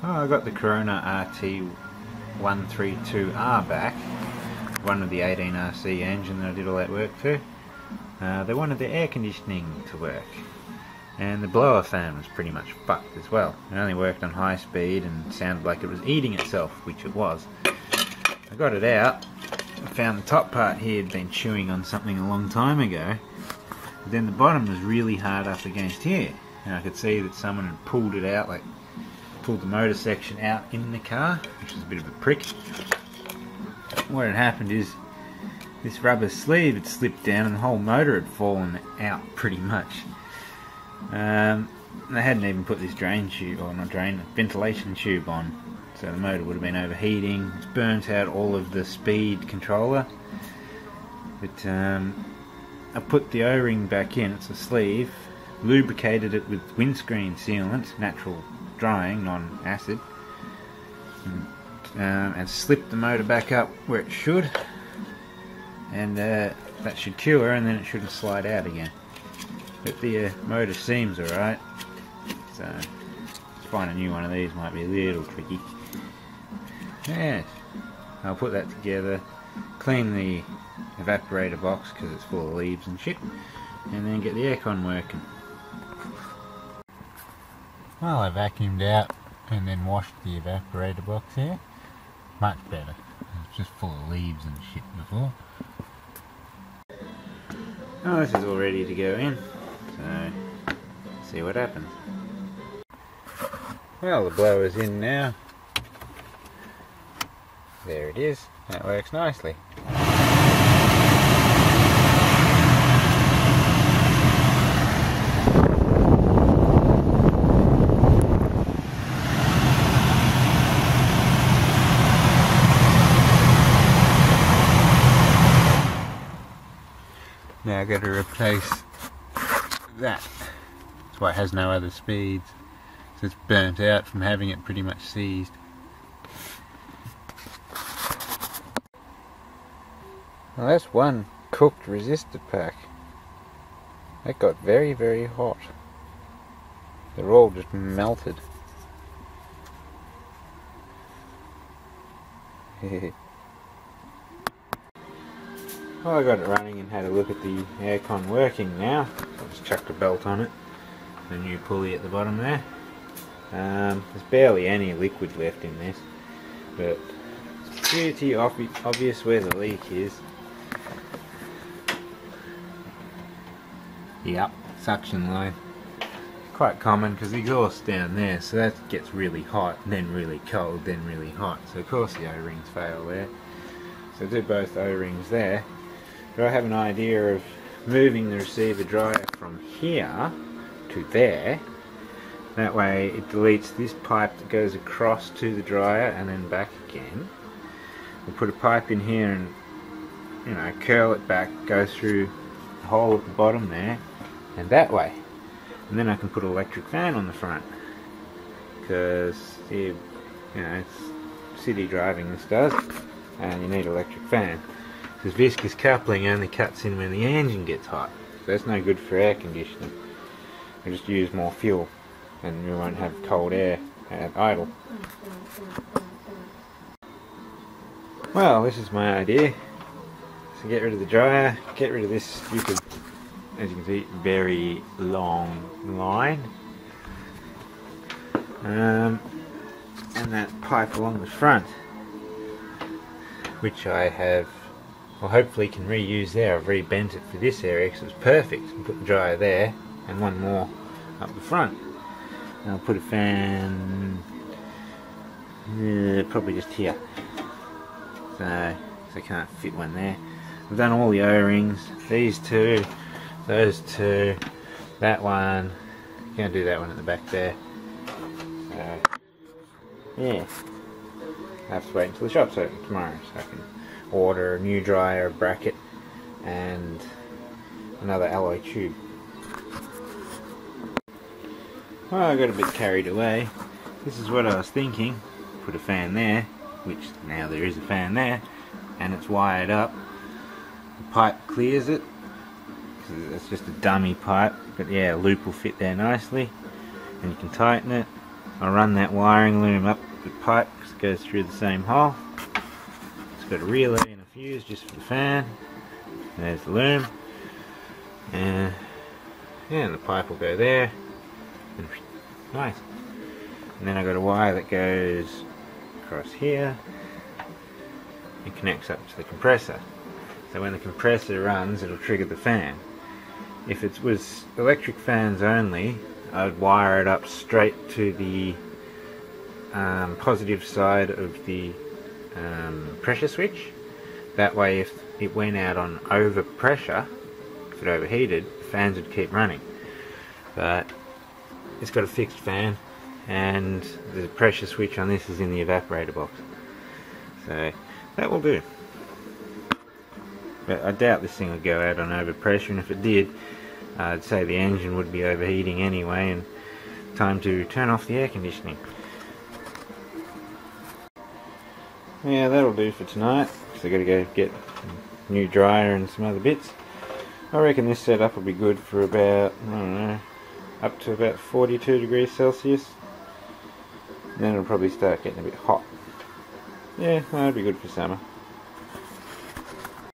Oh, I got the Corona RT132 A back, one of the 18RC engine that I did all that work to. They wanted the air conditioning to work, and the blower fan was pretty much fucked as well. It only worked on high speed and sounded like it was eating itself, which it was. I got it out, I found the top part here had been chewing on something a long time ago, but then the bottom was really hard up against here, and I could see that someone had pulled it out, like pulled the motor section out in the car, which was a bit of a prick. What had happened is this rubber sleeve had slipped down and the whole motor had fallen out pretty much. They hadn't even put this drain tube, or not drain, ventilation tube on, so the motor would have been overheating. It's burnt out all of the speed controller. But I put the O-ring back in, it's a sleeve, lubricated it with windscreen sealant, natural drying, non-acid, and slipped the motor back up where it should, and that should cure, and then it shouldn't slide out again. But the motor seems alright, so to find a new one of these might be a little tricky. Yes, I'll put that together, clean the evaporator box because it's full of leaves and shit, and then get the aircon working. Well, I vacuumed out and then washed the evaporator box here. Much better. It's just full of leaves and shit before. Oh, this is all ready to go in, so see what happens. Well, the blower's in now. There it is. That works nicely. Now I've got to replace that. That's why it has no other speeds. So it's burnt out from having it pretty much seized. Well, that's one cooked resistor pack. That got very, very hot. They're all just melted. Well, I got it running and had a look at the aircon working now. I just chucked a belt on it. A new pulley at the bottom there. There's barely any liquid left in this, but it's pretty obvious where the leak is. Yep, suction line. Quite common because the exhaust's down there, so that gets really hot, then really cold, then really hot. So of course the O-rings fail there. So I do both O-rings there. But I have an idea of moving the receiver dryer from here to there. That way it deletes this pipe that goes across to the dryer and then back again. We'll put a pipe in here and, you know, curl it back, go through the hole at the bottom there, and that way. And then I can put an electric fan on the front. Because, you know, it's city driving this does, and you need an electric fan. Because viscous coupling only cuts in when the engine gets hot. So that's no good for air conditioning. We just use more fuel and we won't have cold air at idle. Well, this is my idea. So get rid of the dryer, get rid of this stupid, as you can see, very long line. And that pipe along the front, which I have, well, hopefully can reuse there. I've rebent it for this area because it's perfect. And put the dryer there and one more up the front. And I'll put a fan probably just here. So I can't fit one there. I've done all the O-rings, these two, those two, that one. Can't do that one at the back there. So yeah, I have to wait until the shop's open tomorrow so I can order a new dryer, bracket, and another alloy tube. Well, I got a bit carried away. This is what I was thinking. Put a fan there, which now there is a fan there, and it's wired up. The pipe clears it, because it's just a dummy pipe, but yeah, a loop will fit there nicely, and you can tighten it, I'll run that wiring loom up the pipe because it goes through the same hole. It's got a relay and a fuse just for the fan. There's the loom. And the pipe will go there. And nice. And then I've got a wire that goes across here and connects up to the compressor. So when the compressor runs, it'll trigger the fan. If it was electric fans only, I'd wire it up straight to the positive side of the pressure switch. That way if it went out on over pressure, if it overheated, the fans would keep running. But it's got a fixed fan and the pressure switch on this is in the evaporator box. So that will do. But I doubt this thing will go out on overpressure, and if it did, I'd say the engine would be overheating anyway and time to turn off the air conditioning. Yeah, that'll do for tonight, because I've got to go get a new dryer and some other bits. I reckon this setup will be good for about, I don't know, up to about 42 degrees Celsius. And then it'll probably start getting a bit hot. Yeah, that'll be good for summer.